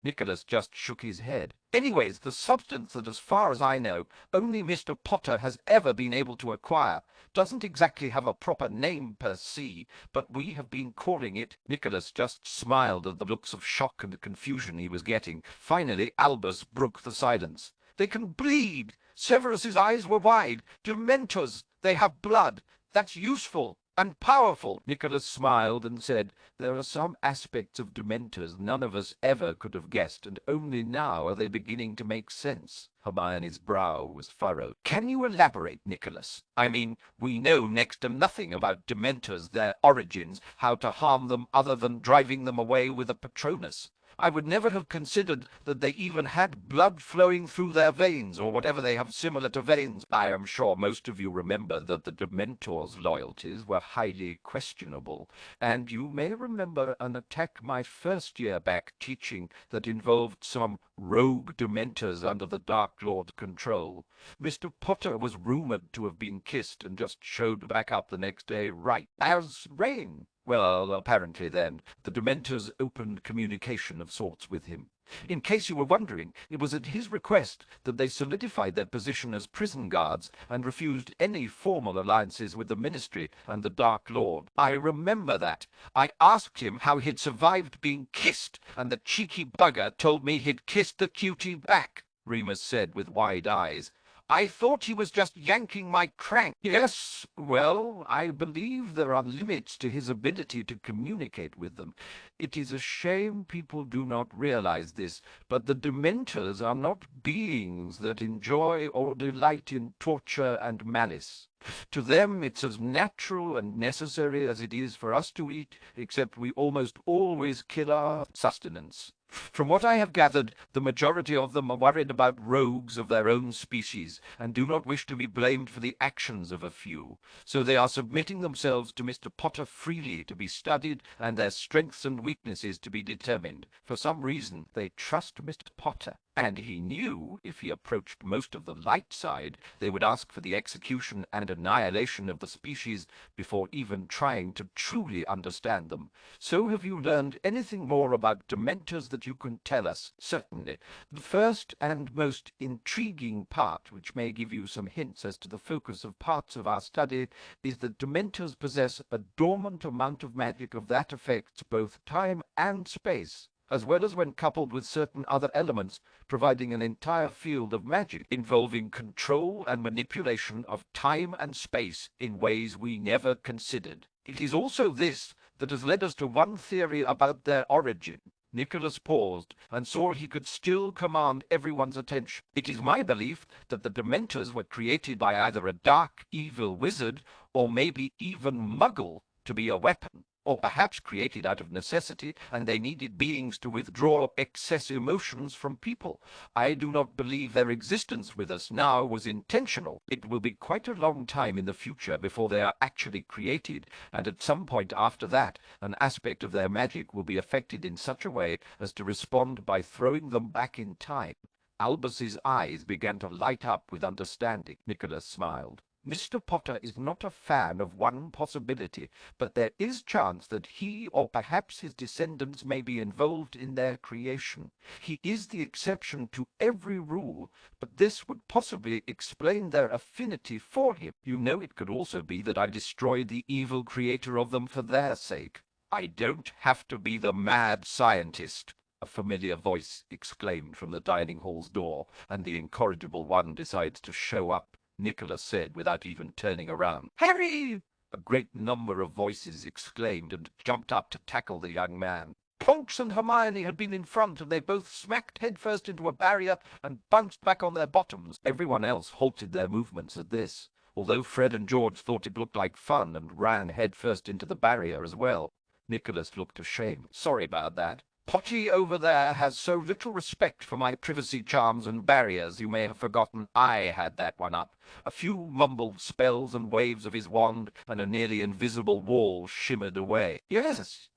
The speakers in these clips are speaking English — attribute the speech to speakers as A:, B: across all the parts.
A: Nicholas just shook his head. Anyways, the substance that, as far as I know, only Mr. Potter has ever been able to acquire doesn't exactly have a proper name per se, but we have been calling it. Nicholas just smiled at the looks of shock and confusion he was getting. Finally, Albus broke the silence. They can bleed. Severus's eyes were wide. Dementors. They have blood. That's useful and powerful. Nicholas smiled and said, there are some aspects of Dementors none of us ever could have guessed, and only now are they beginning to make sense. Hermione's brow was furrowed. Can you elaborate, Nicholas? I mean, we know next to nothing about Dementors, their origins, how to harm them other than driving them away with a Patronus. I would never have considered that they even had blood flowing through their veins, or whatever they have similar to veins. I am sure most of you remember that the Dementors' loyalties were highly questionable, and you may remember an attack my first year back teaching that involved some rogue Dementors under the Dark Lord's control. Mr. Potter was rumored to have been kissed and just showed back up the next day right as rain. Well, apparently then, the Dementors opened communication of sorts with him. In case you were wondering, it was at his request that they solidified their position as prison guards and refused any formal alliances with the Ministry and the Dark Lord. I remember that. I asked him how he'd survived being kissed, and the cheeky bugger told me he'd kissed the cutie back, Remus said with wide eyes. I thought he was just yanking my crank. Yes, well, I believe there are limits to his ability to communicate with them. It is a shame people do not realize this, but the Dementors are not beings that enjoy or delight in torture and malice. To them it's as natural and necessary as it is for us to eat, except we almost always kill our sustenance. From what I have gathered, the majority of them are worried about rogues of their own species, and do not wish to be blamed for the actions of a few. So they are submitting themselves to Mr. Potter freely to be studied, and their strengths and weaknesses to be determined. For some reason they trust Mr. Potter, and he knew if he approached most of the light side, they would ask for the execution and annihilation of the species before even trying to truly understand them. So have you learned anything more about Dementors that you can tell us? Certainly. The first and most intriguing part, which may give you some hints as to the focus of parts of our study, is that Dementors possess a dormant amount of magic of that affects both time and space, as well as when coupled with certain other elements, providing an entire field of magic involving control and manipulation of time and space in ways we never considered. It is also this that has led us to one theory about their origin. Nicholas paused and saw he could still command everyone's attention. It is my belief that the Dementors were created by either a dark, evil wizard, or maybe even Muggle, to be a weapon, or perhaps created out of necessity, and they needed beings to withdraw excess emotions from people. I do not believe their existence with us now was intentional. It will be quite a long time in the future before they are actually created, and at some point after that, an aspect of their magic will be affected in such a way as to respond by throwing them back in time. Albus's eyes began to light up with understanding. Nicholas smiled. Mr. Potter is not a fan of one possibility, but there is chance that he or perhaps his descendants may be involved in their creation. He is the exception to every rule, but this would possibly explain their affinity for him. You know, it could also be that I destroyed the evil creator of them for their sake. I don't have to be the mad scientist, a familiar voice exclaimed from the dining hall's door, and the incorrigible one decides to show up, Nicholas said without even turning around. Harry! A great number of voices exclaimed and jumped up to tackle the young man. Tonks and Hermione had been in front, and they both smacked headfirst into a barrier and bounced back on their bottoms. Everyone else halted their movements at this, although Fred and George thought it looked like fun and ran headfirst into the barrier as well. Nicholas looked ashamed. Sorry about that. Potty over there has so little respect for my privacy charms and barriers, you may have forgotten I had that one up. A few mumbled spells and waves of his wand, and a nearly invisible wall shimmered away. Yes,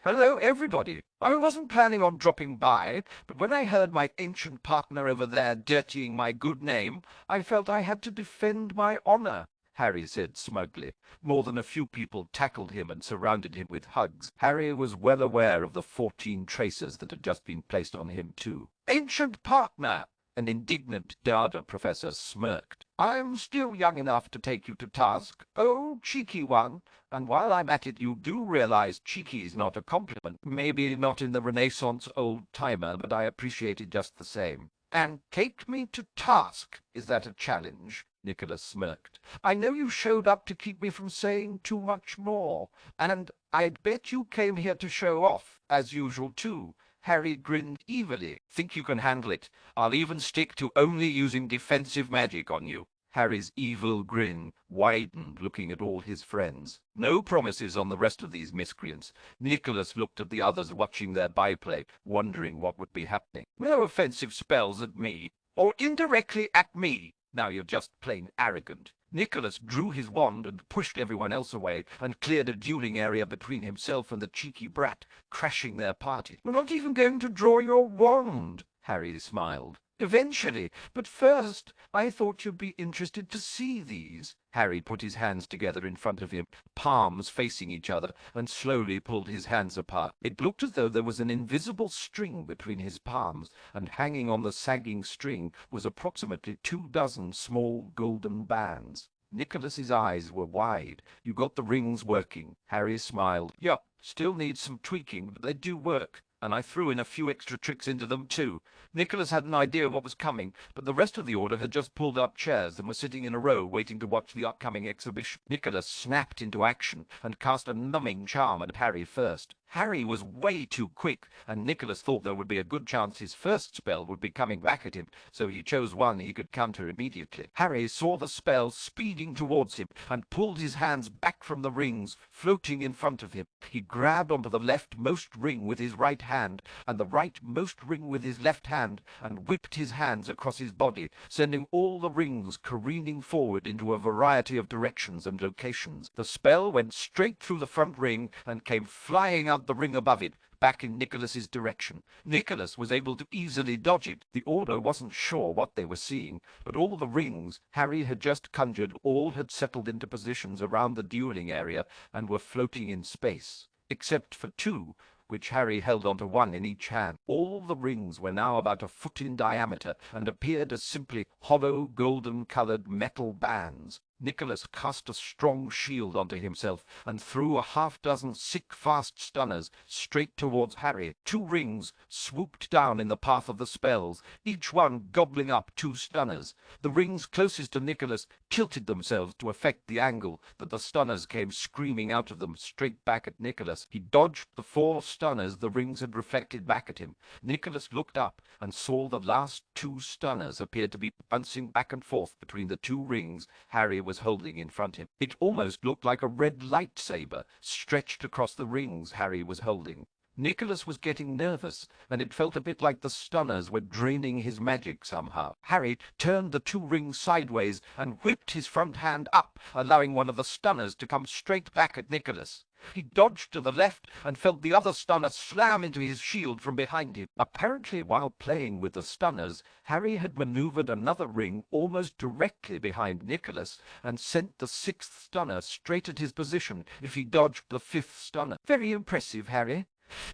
A: hello everybody. I wasn't planning on dropping by, but when I heard my ancient partner over there dirtying my good name, I felt I had to defend my honor. Harry said smugly. More than a few people tackled him and surrounded him with hugs. Harry was well aware of the 14 traces that had just been placed on him too. Ancient partner! An indignant Dada professor smirked. I'm still young enough to take you to task, oh cheeky one. And while I'm at it, you do realize cheeky is not a compliment. Maybe not in the Renaissance old-timer, but I appreciate it just the same. And take me to task? Is that a challenge? Nicholas smirked. I know you showed up to keep me from saying too much more, and I'd bet you came here to show off, as usual too. Harry grinned evilly. Think you can handle it? I'll even stick to only using defensive magic on you. Harry's evil grin widened, looking at all his friends. No promises on the rest of these miscreants. Nicholas looked at the others watching their byplay, wondering what would be happening. No offensive spells at me, or indirectly at me. Now you're just plain arrogant. Nicholas drew his wand and pushed everyone else away, and cleared a dueling area between himself and the cheeky brat, crashing their party. You're not even going to draw your wand, Harry smiled. Eventually, but first, I thought you'd be interested to see these. Harry put his hands together in front of him, palms facing each other, and slowly pulled his hands apart. It looked as though there was an invisible string between his palms, and hanging on the sagging string was approximately 24 small golden bands. Nicholas's eyes were wide. You got the rings working. Harry smiled. Yup, still needs some tweaking, but they do work. And I threw in a few extra tricks into them too. Nicholas had an idea of what was coming, but the rest of the order had just pulled up chairs and were sitting in a row waiting to watch the upcoming exhibition. Nicholas snapped into action and cast a numbing charm at Harry first. Harry was way too quick, and Nicholas thought there would be a good chance his first spell would be coming back at him, so he chose one he could counter immediately. Harry saw the spell speeding towards him and pulled his hands back from the rings, floating in front of him. He grabbed onto the leftmost ring with his right hand and the rightmost ring with his left hand, and whipped his hands across his body, sending all the rings careening forward into a variety of directions and locations. The spell went straight through the front ring and came flying out the ring above it, back in Nicholas's direction. Nicholas was able to easily dodge it. The Order wasn't sure what they were seeing, but all the rings Harry had just conjured all had settled into positions around the dueling area and were floating in space, except for two, which Harry held onto one in each hand. All the rings were now about a foot in diameter, and appeared as simply hollow, golden-coloured metal bands. Nicholas cast a strong shield onto himself, and threw a half-dozen sick-fast stunners straight towards Harry. 2 rings swooped down in the path of the spells, each one gobbling up 2 stunners. The rings closest to Nicholas tilted themselves to affect the angle that the stunners came screaming out of them straight back at Nicholas. He dodged the 4 stunners the rings had reflected back at him. Nicholas looked up and saw the last 2 stunners appeared to be bouncing back and forth between the 2 rings Harry was holding in front of him. It almost looked like a red lightsaber stretched across the rings Harry was holding. Nicholas was getting nervous, and it felt a bit like the stunners were draining his magic somehow. Harry turned the 2 rings sideways and whipped his front hand up, allowing one of the stunners to come straight back at Nicholas. He dodged to the left and felt the other stunner slam into his shield from behind him. Apparently, while playing with the stunners, Harry had maneuvered another ring almost directly behind Nicholas and sent the 6th stunner straight at his position if he dodged the 5th stunner. Very impressive, Harry.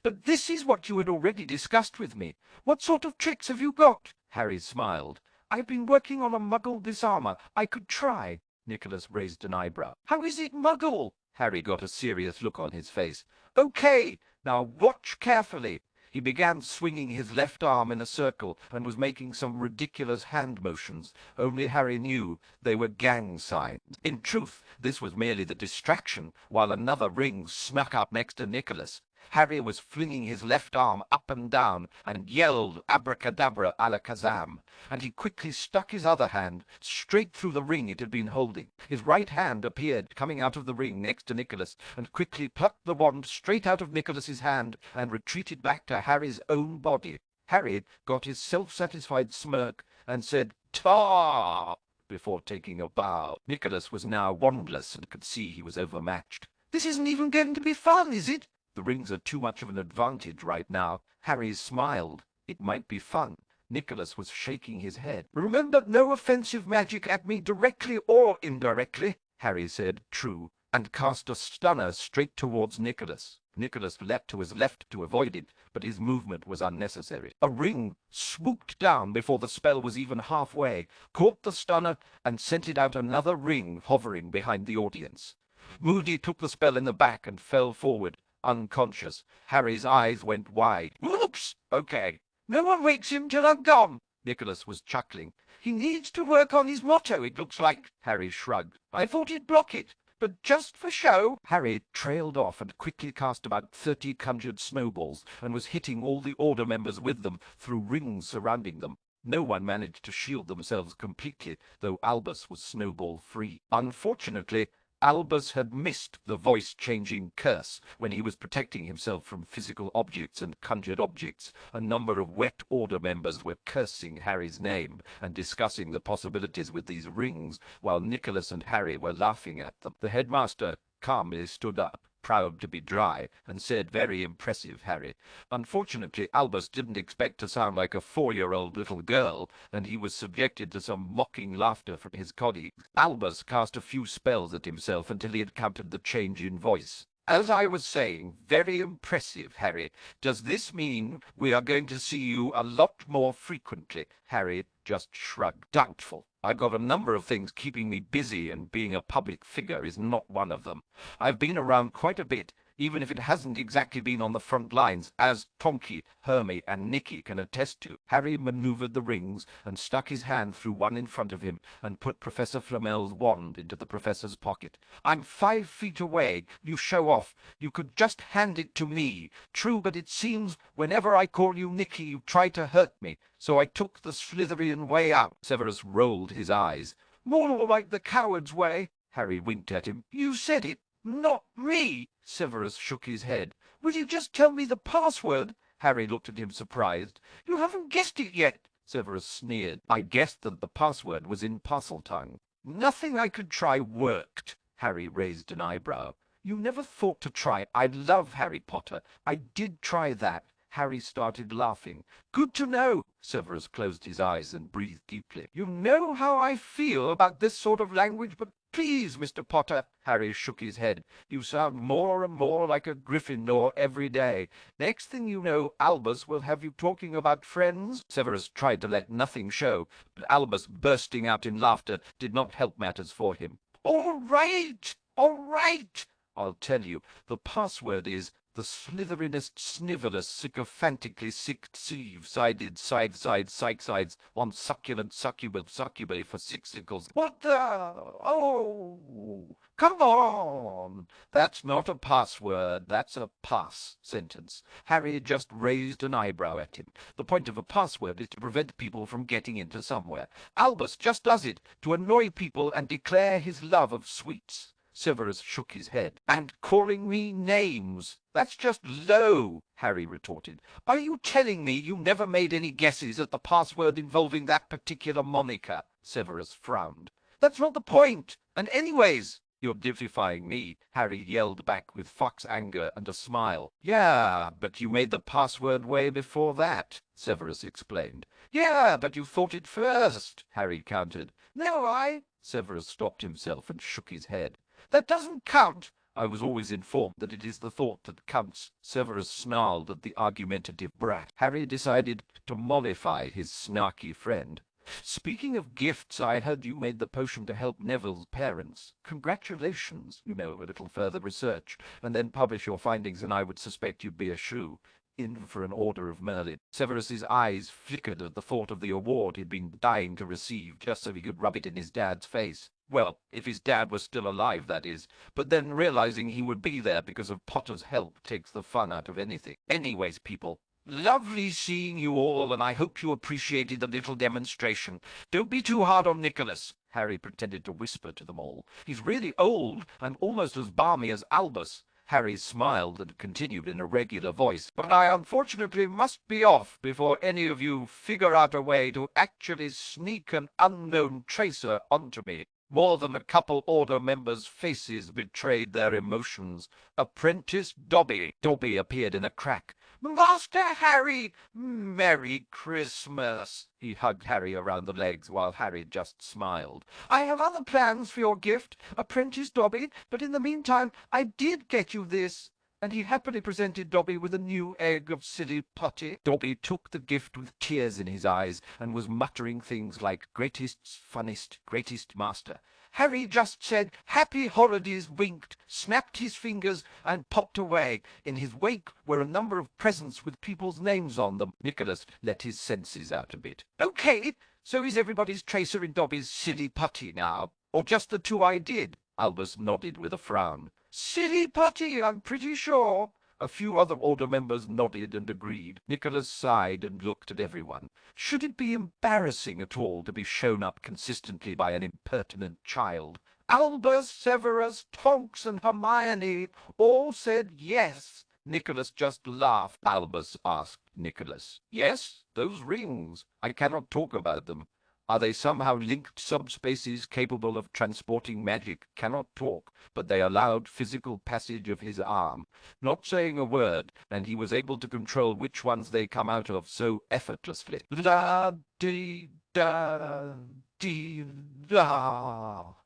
A: But this is what you had already discussed with me. What sort of tricks have you got? Harry smiled. I've been working on a Muggle disarmer. I could try. Nicholas raised an eyebrow. How is it Muggle? Harry got a serious look on his face. Okay, now watch carefully. He began swinging his left arm in a circle and was making some ridiculous hand motions. Only Harry knew they were gang signs. In truth, this was merely the distraction, while another ring snuck up next to Nicholas. Harry was flinging his left arm up and down and yelled abracadabra alakazam, and he quickly stuck his other hand straight through the ring it had been holding. His right hand appeared coming out of the ring next to Nicholas, and quickly plucked the wand straight out of Nicholas's hand and retreated back to Harry's own body. Harry got his self-satisfied smirk and said, "Ta!" before taking a bow. Nicholas was now wandless and could see he was overmatched. This isn't even going to be fun, is it? The rings are too much of an advantage right now. Harry smiled. It might be fun. Nicholas was shaking his head. Remember, no offensive magic at me directly or indirectly. Harry said, true, and cast a stunner straight towards Nicholas. Nicholas leapt to his left to avoid it, but his movement was unnecessary. A ring swooped down before the spell was even halfway, caught the stunner, and sent it out another ring hovering behind the audience. Moody took the spell in the back and fell forward, unconscious. Harry's eyes went wide. Oops! Okay. No one wakes him till I'm gone. Nicholas was chuckling. He needs to work on his motto, it looks like. Harry shrugged. I thought he'd block it, but just for show. Harry trailed off and quickly cast about 30 conjured snowballs and was hitting all the Order members with them through rings surrounding them. No one managed to shield themselves completely, though Albus was snowball-free. Unfortunately, Albus had missed the voice-changing curse when he was protecting himself from physical objects and conjured objects. A number of wet Order members were cursing Harry's name and discussing the possibilities with these rings, while Nicholas and Harry were laughing at them. The headmaster calmly stood up, proud to be dry, and said, very impressive, Harry. Unfortunately, Albus didn't expect to sound like a 4-year-old little girl, and he was subjected to some mocking laughter from his colleagues. Albus cast a few spells at himself until he had counted the change in voice. As I was saying, very impressive, Harry. Does this mean we are going to see you a lot more frequently? Harry just shrugged. Doubtful. I've got a number of things keeping me busy, and being a public figure is not one of them. I've been around quite a bit, even if it hasn't exactly been on the front lines, as Tonks, Hermione, and Nicky can attest to. Harry maneuvered the rings and stuck his hand through one in front of him and put Professor Flamel's wand into the professor's pocket. I'm 5 feet away. You show off. You could just hand it to me. True, but it seems whenever I call you Nicky, you try to hurt me. So I took the Slytherin way out. Severus rolled his eyes. More like the coward's way. Harry winked at him. You said it. Not me. Severus shook his head. Will you just tell me the password? Harry looked at him surprised. You haven't guessed it yet. Severus sneered. I guessed that the password was in Parseltongue. Nothing I could try worked. Harry raised an eyebrow. You never thought to try. I love Harry Potter. I did try that. Harry started laughing. Good to know. Severus closed his eyes and breathed deeply. You know how I feel about this sort of language, but please, Mr. Potter. Harry shook his head. You sound more and more like a Gryffindor every day. Next thing you know, Albus will have you talking about friends. Severus tried to let nothing show, but Albus, bursting out in laughter, did not help matters for him. All right, all right. I'll tell you. The password is the Slytherinist Snivelus sycophantically sick-sieve-sided side-sides, one succulent succubae for 6 sickles. What the? Oh, come on. That's not a password, that's a pass sentence. Harry just raised an eyebrow at him. The point of a password is to prevent people from getting into somewhere. Albus just does it, to annoy people and declare his love of sweets. Severus shook his head. And calling me names. That's just low, Harry retorted. Are you telling me you never made any guesses at the password involving that particular moniker? Severus frowned. That's not the point. And anyways, you're defying me, Harry yelled back with fox anger and a smile. Yeah, but you made the password way before that, Severus explained. Yeah, but you thought it first, Harry countered. No, Severus stopped himself and shook his head. That doesn't count. I was always informed that it is the thought that counts. Severus snarled at the argumentative brat. Harry decided to mollify his snarky friend. Speaking of gifts, I heard you made the potion to help Neville's parents. Congratulations. You know, a little further research, and then publish your findings, and I would suspect you'd be a shoo in for an Order of Merlin. Severus's eyes flickered at the thought of the award he'd been dying to receive, just so he could rub it in his dad's face. Well, if his dad was still alive, that is. But then realizing he would be there because of Potter's help takes the fun out of anything. Anyways, people, lovely seeing you all, and I hope you appreciated the little demonstration. Don't be too hard on Nicholas. Harry pretended to whisper to them all. He's really old and almost as balmy as Albus. Harry smiled and continued in a regular voice. But I unfortunately must be off before any of you figure out a way to actually sneak an unknown tracer onto me. More than a couple Order members' faces betrayed their emotions. Apprentice Dobby. Dobby appeared in a crack. Master Harry, Merry Christmas. He hugged Harry around the legs while Harry just smiled. I have other plans for your gift, Apprentice Dobby, but in the meantime I did get you this. And he happily presented Dobby with a new egg of silly putty. Dobby took the gift with tears in his eyes and was muttering things like greatest, funnest, greatest master. Harry just said happy holidays, winked, snapped his fingers, and popped away. In his wake were a number of presents with people's names on them. Nicholas let his senses out a bit. Okay, so is everybody's tracer in Dobby's silly putty now? Or just the two I did? Albus nodded with a frown. Silly putty, I'm pretty sure. A few other older members nodded and agreed. Nicholas sighed and looked at everyone. Should it be embarrassing at all to be shown up consistently by an impertinent child? Albus, Severus, Tonks and Hermione all said yes. Nicholas just laughed. Albus asked Nicholas, yes, those rings. I cannot talk about them. Are they somehow linked subspaces capable of transporting magic? Cannot talk, but they allowed physical passage of his arm, not saying a word, and he was able to control which ones they come out of so effortlessly. La-dee-da-dee-da.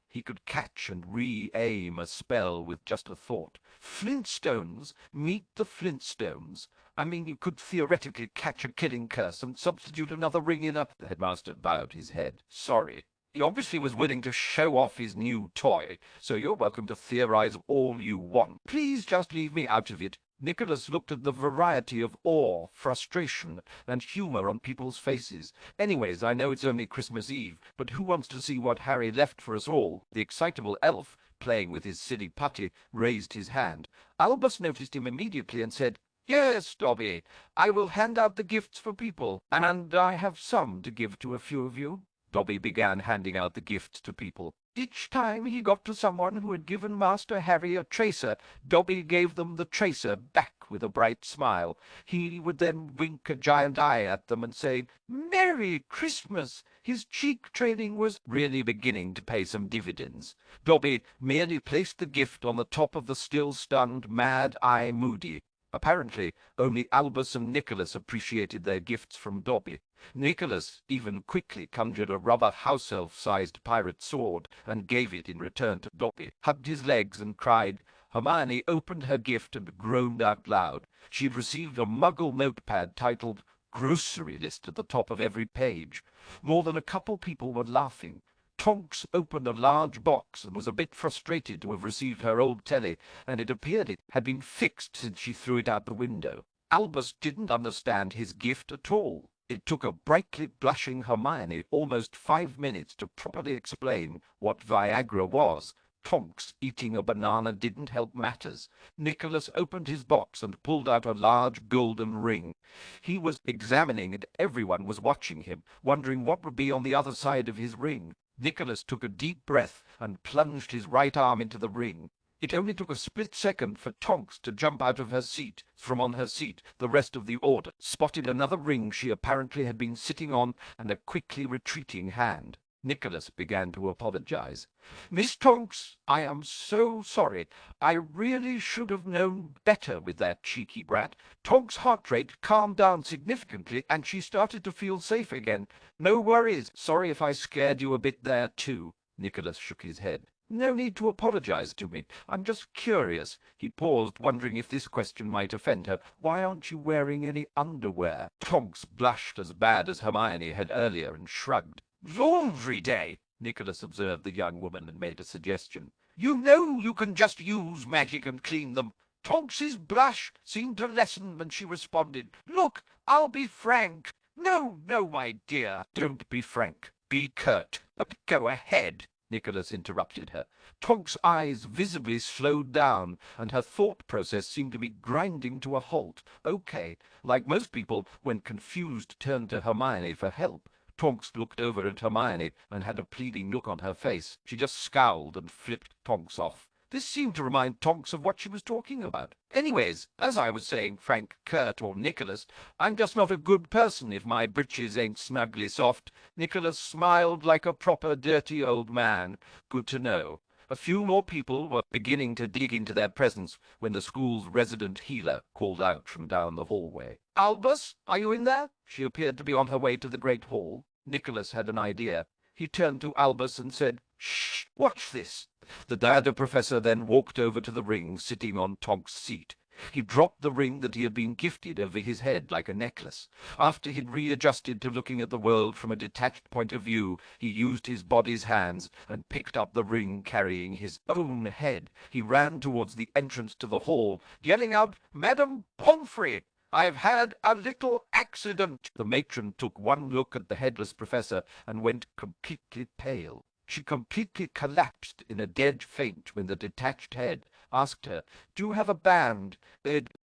A: He could catch and re-aim a spell with just a thought. Flintstones, meet the Flintstones. I mean, you could theoretically catch a killing curse and substitute another ring in a... The headmaster bowed his head. Sorry. He obviously was willing to show off his new toy, so you're welcome to theorize all you want. Please just leave me out of it. Nicholas looked at the variety of awe, frustration, and humor on people's faces. Anyways, I know it's only Christmas Eve, but who wants to see what Harry left for us all? The excitable elf, playing with his silly putty, raised his hand. Albus noticed him immediately and said, Yes, Dobby, I will hand out the gifts for people, and I have some to give to a few of you. Dobby began handing out the gifts to people. Each time he got to someone who had given Master Harry a tracer, Dobby gave them the tracer back with a bright smile. He would then wink a giant eye at them and say, Merry Christmas! His cheek training was really beginning to pay some dividends. Dobby merely placed the gift on the top of the still-stunned Mad-Eye Moody. Apparently, only Albus and Nicholas appreciated their gifts from Dobby. Nicholas even quickly conjured a rubber house-elf-sized pirate sword and gave it in return to Dobby, hugged his legs and cried. Hermione opened her gift and groaned out loud. She had received a muggle notepad titled Grocery List at the top of every page. More than a couple people were laughing. Tonks opened a large box and was a bit frustrated to have received her old telly, and it appeared it had been fixed since she threw it out the window. Albus didn't understand his gift at all. It took a brightly blushing Hermione almost 5 minutes to properly explain what Viagra was. Tonks eating a banana didn't help matters. Nicholas opened his box and pulled out a large golden ring. He was examining it. Everyone was watching him, wondering what would be on the other side of his ring. Nicholas took a deep breath and plunged his right arm into the ring. It only took a split second for Tonks to jump out of her seat. From on her seat, the rest of the order spotted another ring she apparently had been sitting on and a quickly retreating hand. Nicholas began to apologize. Miss Tonks, I am so sorry. I really should have known better with that cheeky brat. Tonks' heart rate calmed down significantly, and she started to feel safe again. No worries. Sorry if I scared you a bit there, too. Nicholas shook his head. No need to apologize to me. I'm just curious. He paused, wondering if this question might offend her. Why aren't you wearing any underwear? Tonks blushed as bad as Hermione had earlier and shrugged. Laundry day, Nicholas observed the young woman and made a suggestion. You know you can just use magic and clean them. Tonks's blush seemed to lessen when she responded. Look, I'll be frank. No, my dear. Don't be frank. Be curt. Go ahead. Nicholas interrupted her. Tonks' eyes visibly slowed down, and her thought process seemed to be grinding to a halt. Okay, like most people, when confused, turned to Hermione for help. Tonks looked over at Hermione and had a pleading look on her face. She just scowled and flipped Tonks off. This seemed to remind Tonks of what she was talking about. Anyways, as I was saying, Frank, Kurt, or Nicholas, I'm just not a good person if my breeches ain't snugly soft. Nicholas smiled like a proper dirty old man. Good to know. A few more people were beginning to dig into their presents when the school's resident healer called out from down the hallway. "Albus, are you in there?" She appeared to be on her way to the great hall. Nicholas had an idea. He turned to Albus and said, "Shh, watch this." The diadem professor then walked over to the ring sitting on Tonks' seat. He dropped the ring that he had been gifted over his head like a necklace. After he'd readjusted to looking at the world from a detached point of view, he used his body's hands and picked up the ring carrying his own head. He ran towards the entrance to the hall, yelling out, "Madame Pomfrey, I've had a little accident." The matron took one look at the headless professor and went completely pale. She completely collapsed in a dead faint when the detached head asked her, "Do you have a band?"